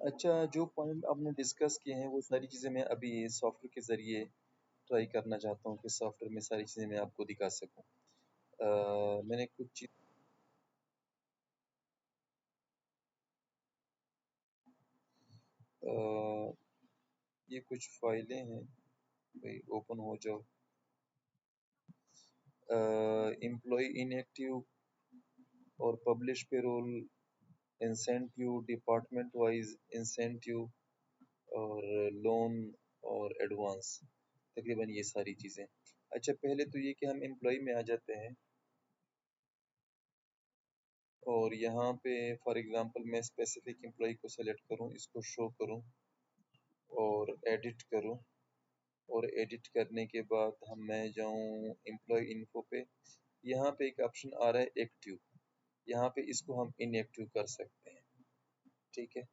अच्छा, जो पॉइंट आपने डिस्कस किए हैं वो सारी चीज़ें मैं अभी सॉफ्टवेयर के ज़रिए ट्राई करना चाहता हूँ कि सॉफ्टवेयर में सारी चीज़ें मैं आपको दिखा सकूँ। मैंने कुछ चीज़ अ, ये कुछ फाइलें हैं, भाई ओपन हो जाओ। एम्प्लॉय इनएक्टिव और publish payroll, incentive, department wise incentive और लोन और एडवांस, तकरीबन ये सारी चीज़ें। अच्छा, पहले तो ये कि हम एम्प्लॉय में आ जाते हैं और यहाँ पे फॉर एग्जांपल मैं स्पेसिफिक एम्प्लॉय को सेलेक्ट करूँ, इसको शो करूँ और एडिट करूँ। और एडिट करने के बाद मैं जाऊँ एम्प्लॉय इन्फो पे। यहाँ पे एक ऑप्शन आ रहा है एक्टिव, यहाँ पे इसको हम इनएक्टिव कर सकते हैं। ठीक है,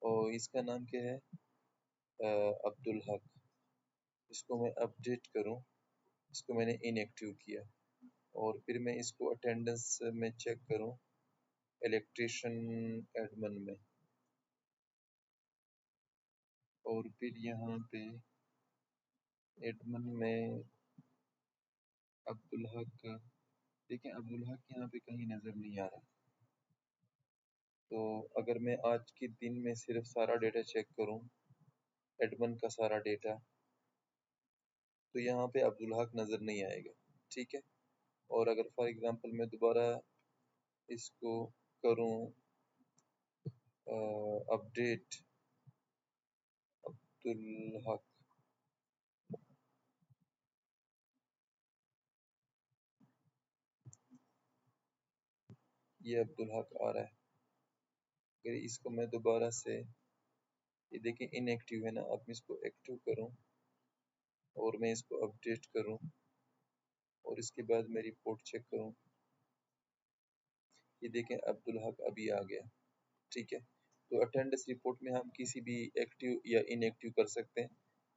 और इसका नाम क्या है? अब्दुल हक। इसको मैं अपडेट करूँ, इसको मैंने इनएक्टिव किया और फिर मैं इसको अटेंडेंस में चेक करूँ, इलेक्ट्रिशियन एडमिन में, और फिर यहाँ पे एडमिन में अब्दुल हक का, देखें अब्दुल हक यहाँ पे कहीं नज़र नहीं आ रहा। तो अगर मैं आज के दिन में सिर्फ सारा डेटा चेक करूँ, एडमिन का सारा डेटा, तो यहाँ पे अब्दुल हक नज़र नहीं आएगा। ठीक है, और अगर फॉर एग्जांपल मैं दोबारा इसको करूँ अपडेट अब्दुल हक, ये अब्दुल हक आ रहा है। अगर इसको मैं दोबारा से, ये देखिए इनएक्टिव है ना, अब मैं इसको एक्टिव करूँ और मैं इसको अपडेट करूँ और इसके बाद मैं रिपोर्ट चेक करूँ, ये देखें अब्दुल हक अभी आ गया। ठीक है, तो अटेंडेंस रिपोर्ट में हम किसी भी एक्टिव या इनएक्टिव कर सकते हैं,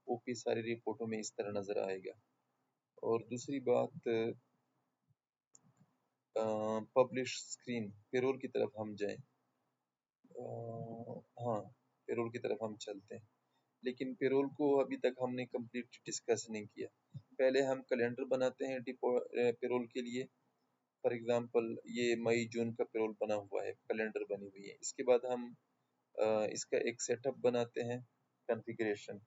वो भी सारी रिपोर्टों में इस तरह नज़र आएगा। और दूसरी बात, पब्लिश स्क्रीन, पेरोल की तरफ हम जाएं। हाँ, पेरोल की तरफ हम चलते हैं, लेकिन पेरोल को अभी तक हमने कंप्लीट डिस्कस नहीं किया। पहले हम कैलेंडर बनाते हैं पेरोल के लिए। फॉर एग्जांपल ये मई जून का पेरोल बना हुआ है, कैलेंडर बनी हुई है। इसके बाद हम इसका एक सेटअप बनाते हैं, कॉन्फ़िगरेशन।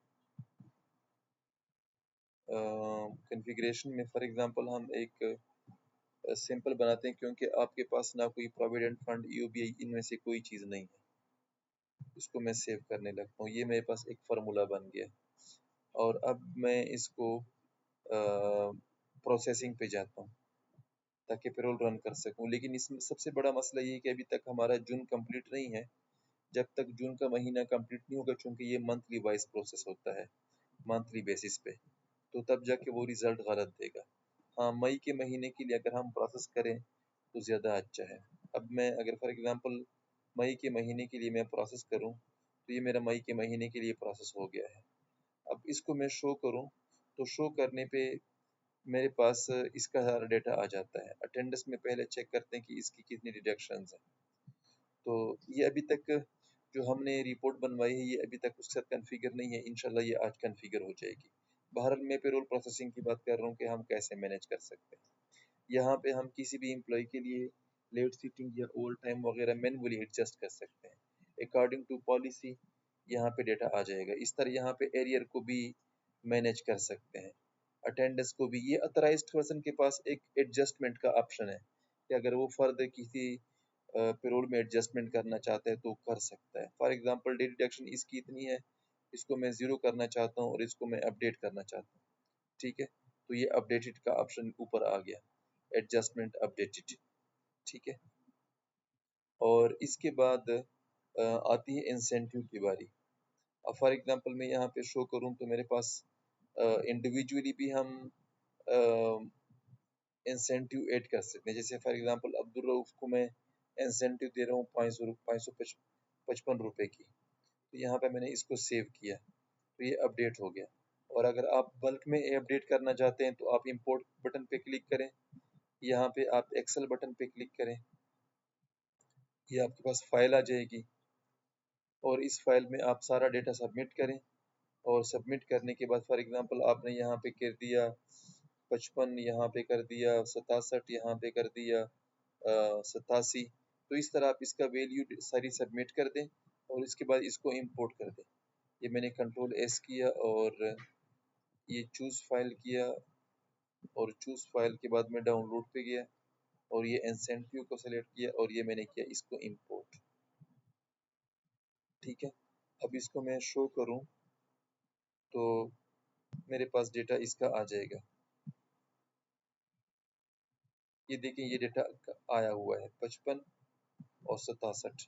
कॉन्फ़िगरेशन में फॉर एग्जांपल हम एक सिंपल बनाते हैं, क्योंकि आपके पास ना कोई प्रोविडेंट फंड, यूबीआई, इनमें से कोई चीज़ नहीं है। इसको मैं सेव करने लगता हूँ, ये मेरे पास एक फार्मूला बन गया। और अब मैं इसको प्रोसेसिंग पे जाता हूँ ताकि पेरोल रन कर सकूँ। लेकिन इसमें सबसे बड़ा मसला ये है कि अभी तक हमारा जून कंप्लीट नहीं है। जब तक जून का महीना कंप्लीट नहीं होगा, चूँकि ये मंथली वाइज प्रोसेस होता है, मंथली बेसिस पे, तो तब जाके वो रिज़ल्ट गलत देगा। हाँ, मई के महीने के लिए अगर हम प्रोसेस करें तो ज़्यादा अच्छा है। अब मैं अगर फॉर एग्ज़ाम्पल मई के महीने के लिए मैं प्रोसेस करूँ, तो ये मेरा मई के महीने के लिए प्रोसेस हो गया है। अब इसको मैं शो करूँ, तो शो करने पे मेरे पास इसका सारा डेटा आ जाता है। अटेंडेंस में पहले चेक करते हैं कि इसकी कितनी डिडक्शंस हैं। तो ये अभी तक जो हमने रिपोर्ट बनवाई है, ये अभी तक उसके साथ कॉन्फ़िगर नहीं है। इंशाल्लाह ये आज कॉन्फ़िगर हो जाएगी। बहरहाल मैं पेरोल प्रोसेसिंग की बात कर रहा हूँ कि हम कैसे मैनेज कर सकते हैं। यहाँ पे हम किसी भी एम्प्लॉय के लिए लेट सीटिंग या ओवर टाइम वगैरह मैनुअली एडजस्ट कर सकते हैं अकॉर्डिंग टू पॉलिसी। यहाँ पे डेटा आ जाएगा। इस तरह यहाँ पे एरियर को भी मैनेज कर सकते हैं, अटेंडेंस को भी। ये अथराइज्ड पर्सन के पास एक एडजस्टमेंट का ऑप्शन है कि अगर वो फर्दर किसी पेरोल में एडजस्टमेंट करना चाहता है तो कर सकता है। फॉर एग्जांपल डे डिडक्शन इसकी इतनी है, इसको मैं ज़ीरो करना चाहता हूँ और इसको मैं अपडेट करना चाहता हूँ। ठीक है, तो ये अपडेटेड का ऑप्शन ऊपर आ गया, एडजस्टमेंट अपडेटेड। ठीक है, और इसके बाद आती है इंसेंटिव की बारी। अब फॉर एग्जांपल मैं यहाँ पे शो करूँ तो मेरे पास इंडिविजुअली भी हम इंसेंटिव ऐड कर सकते हैं। जैसे फॉर एग्जांपल अब्दुल रऊफ को मैं इंसेंटिव दे रहा हूँ 555 रुपये की, तो यहाँ पे मैंने इसको सेव किया, तो ये अपडेट हो गया। और अगर आप बल्क में अपडेट करना चाहते हैं तो आप इंपोर्ट बटन पे क्लिक करें, यहाँ पे आप एक्सेल बटन पे क्लिक करें, ये आपके पास फाइल आ जाएगी। और इस फाइल में आप सारा डेटा सबमिट करें। और सबमिट करने के बाद फॉर एग्जांपल आपने यहाँ पे कर दिया 55, यहाँ पे कर दिया 67, यहाँ पे कर दिया 87, तो इस तरह आप इसका वैल्यू सारी सबमिट कर दें और इसके बाद इसको इंपोर्ट कर दें। ये मैंने कंट्रोल एस किया और ये चूज फाइल किया और चूज फाइल के बाद मैं डाउनलोड पे गया और ये इंसेंटिव को सेलेक्ट किया और ये मैंने किया इसको इंपोर्ट। ठीक है, अब इसको मैं शो करूं तो मेरे पास डेटा इसका आ जाएगा। ये देखें, ये डेटा आया हुआ है 55 और 67।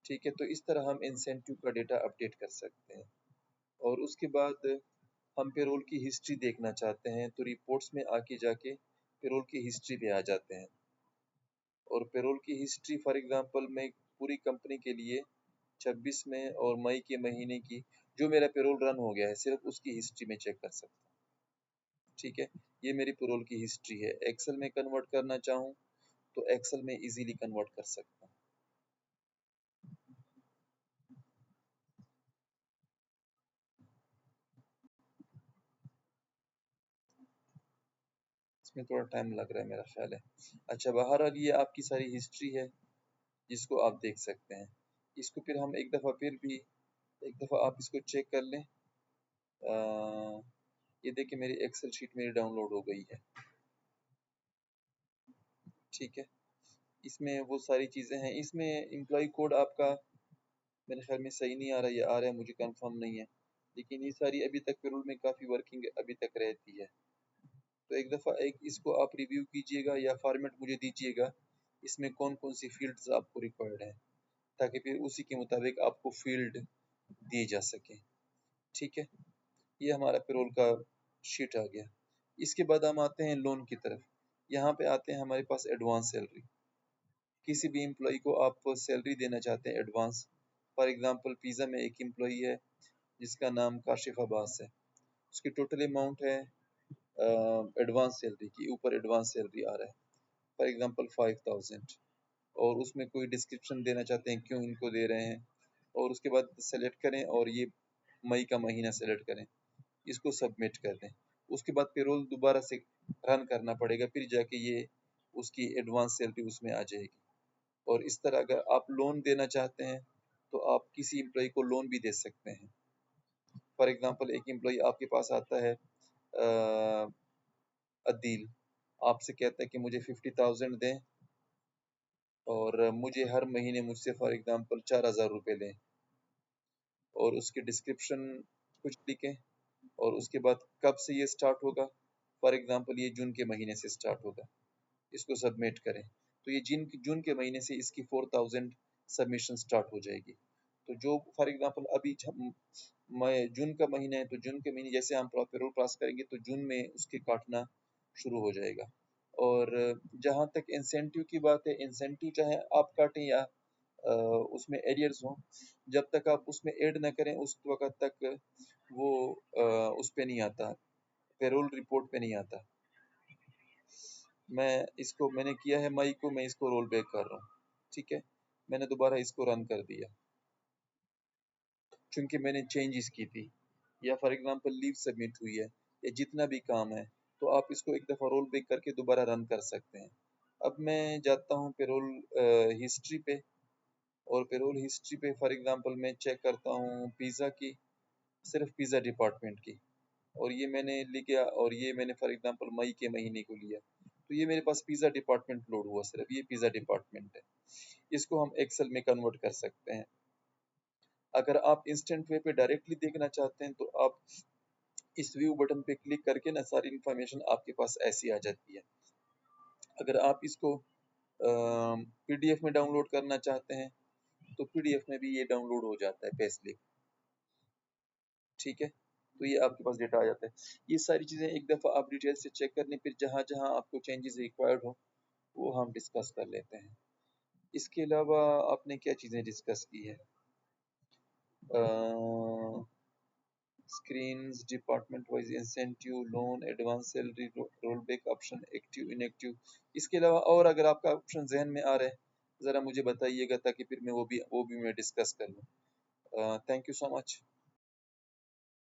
ठीक है, तो इस तरह हम इंसेंटिव का डेटा अपडेट कर सकते हैं। और उसके बाद हम पेरोल की हिस्ट्री देखना चाहते हैं तो रिपोर्ट्स में आके जाके पेरोल की हिस्ट्री पे आ जाते हैं। और पेरोल की हिस्ट्री फॉर एग्जांपल मैं पूरी कंपनी के लिए 26 में और मई के महीने की जो मेरा पेरोल रन हो गया है सिर्फ उसकी हिस्ट्री में चेक कर सकता हूँ। ठीक है, ये मेरी पेरोल की हिस्ट्री है। एक्सेल में कन्वर्ट करना चाहूँ तो एक्सेल में इजीली कन्वर्ट कर सकता हूँ। इसमें थोड़ा टाइम लग रहा है मेरा ख्याल है। अच्छा, बहरहाल ये आपकी सारी हिस्ट्री है जिसको आप देख सकते हैं। इसको फिर हम एक दफ़ा फिर भी एक दफ़ा आप इसको चेक कर लें। ये देखिए मेरी एक्सेल शीट मेरी डाउनलोड हो गई है। ठीक है, इसमें वो सारी चीज़ें हैं। इसमें एम्प्लॉय कोड आपका मेरे ख्याल में सही नहीं आ रहा है, या आ रहा है मुझे कंफर्म नहीं है, लेकिन ये सारी अभी तक पेरोल में काफ़ी वर्किंग अभी तक रहती है। तो एक दफ़ा एक इसको आप रिव्यू कीजिएगा या फॉर्मेट मुझे दीजिएगा इसमें कौन कौन सी फील्ड्स आपको रिक्वायर्ड है, ताकि फिर उसी के मुताबिक आपको फील्ड दिए जा सके। ठीक है, ये हमारा पेरोल का शीट आ गया। इसके बाद हम आते हैं लोन की तरफ। यहाँ पे आते हैं हमारे पास एडवांस सैलरी। किसी भी एम्प्लॉय को आप सैलरी देना चाहते हैं एडवांस। फॉर एग्जांपल पिज़्ज़ा में एक एम्प्लॉय है जिसका नाम काशिफ अब्बास है। उसकी टोटल अमाउंट है एडवांस सैलरी की ऊपर एडवांस सैलरी आ रहा है फॉर एग्जांपल 5000, और उसमें कोई डिस्क्रिप्शन देना चाहते हैं क्यों इनको दे रहे हैं, और उसके बाद सेलेक्ट करें और ये मई का महीना सेलेक्ट करें, इसको सबमिट कर दें। उसके बाद पेरोल दोबारा से रन करना पड़ेगा, फिर जाके ये उसकी एडवांस सैलरी उसमें आ जाएगी। और इस तरह अगर आप लोन देना चाहते हैं तो आप किसी एम्प्लॉय को लोन भी दे सकते हैं। फॉर एग्जांपल एक एम्प्लॉय आपके पास आता है अदील, आपसे कहता है कि मुझे 50,000 दें और मुझे हर महीने मुझसे फॉर एग्जांपल 4,000 रुपये लें, और उसके डिस्क्रिप्शन कुछ लिखें और उसके बाद कब से ये स्टार्ट होगा। फॉर एग्जांपल ये जून के महीने से स्टार्ट होगा, इसको सबमिट करें तो ये जून के महीने से इसकी 4,000 सबमिशन स्टार्ट हो जाएगी। तो जो फॉर एग्जांपल अभी मई जून का महीना है तो जून के महीने जैसे हम पेरोल पास करेंगे तो जून में उसके काटना शुरू हो जाएगा। और जहाँ तक इंसेंटिव की बात है, इंसेंटिव चाहे आप काटें या उसमें एरियर्स हों, जब तक आप उसमें ऐड न करें उस वक्त तक वो उस पे नहीं आता, पेरोल रिपोर्ट पे नहीं आता। मैंने किया है मई को, मैं इसको रोल बैक कर रहा हूँ। ठीक है, मैंने दोबारा इसको रन कर दिया चूंकि मैंने चेंजेस की थी, या फॉर एग्जांपल लीव सबमिट हुई है या जितना भी काम है, तो आप इसको एक दफ़ा रोल बैक करके दोबारा रन कर सकते हैं। अब मैं जाता हूँ पेरोल हिस्ट्री पे, और पेरोल हिस्ट्री पे फॉर एग्जांपल मैं चेक करता हूँ पिज़्ज़ा की, सिर्फ पिज़्ज़ा डिपार्टमेंट की, और ये मैंने लिखा और ये मैंने फॉर एग्जांपल मई के महीने को लिया, तो ये मेरे पास पिज़्ज़ा डिपार्टमेंट लोड हुआ, सिर्फ ये पिज़्ज़ा डिपार्टमेंट है। इसको हम एक्सेल में कन्वर्ट कर सकते हैं। अगर आप इंस्टेंट वे पे डायरेक्टली देखना चाहते हैं तो आप इस व्यू बटन पे क्लिक करके ना सारी इंफॉर्मेशन आपके पास ऐसी आ जाती है। अगर आप इसको पीडीएफ में डाउनलोड करना चाहते हैं तो पीडीएफ में भी ये डाउनलोड हो जाता है पे स्लिप। ठीक है, तो ये आपके पास डेटा आ जाता है। ये सारी चीज़ें एक दफ़ा आप डिटेल से चेक करने, फिर जहाँ जहाँ आपको चेंजेस रिक्वायर्ड हो वो हम डिस्कस कर लेते हैं। इसके अलावा आपने क्या चीज़ें डिस्कस की है? Screens, department wise incentive, loan, advance salary, roll back option, active inactive. इसके अलावा और अगर आपका ऑप्शन जहन में आ रहा है ज़रा मुझे बताइएगा ताकि फिर मैं वो भी मैं डिस्कस कर लूँ। Thank you so much.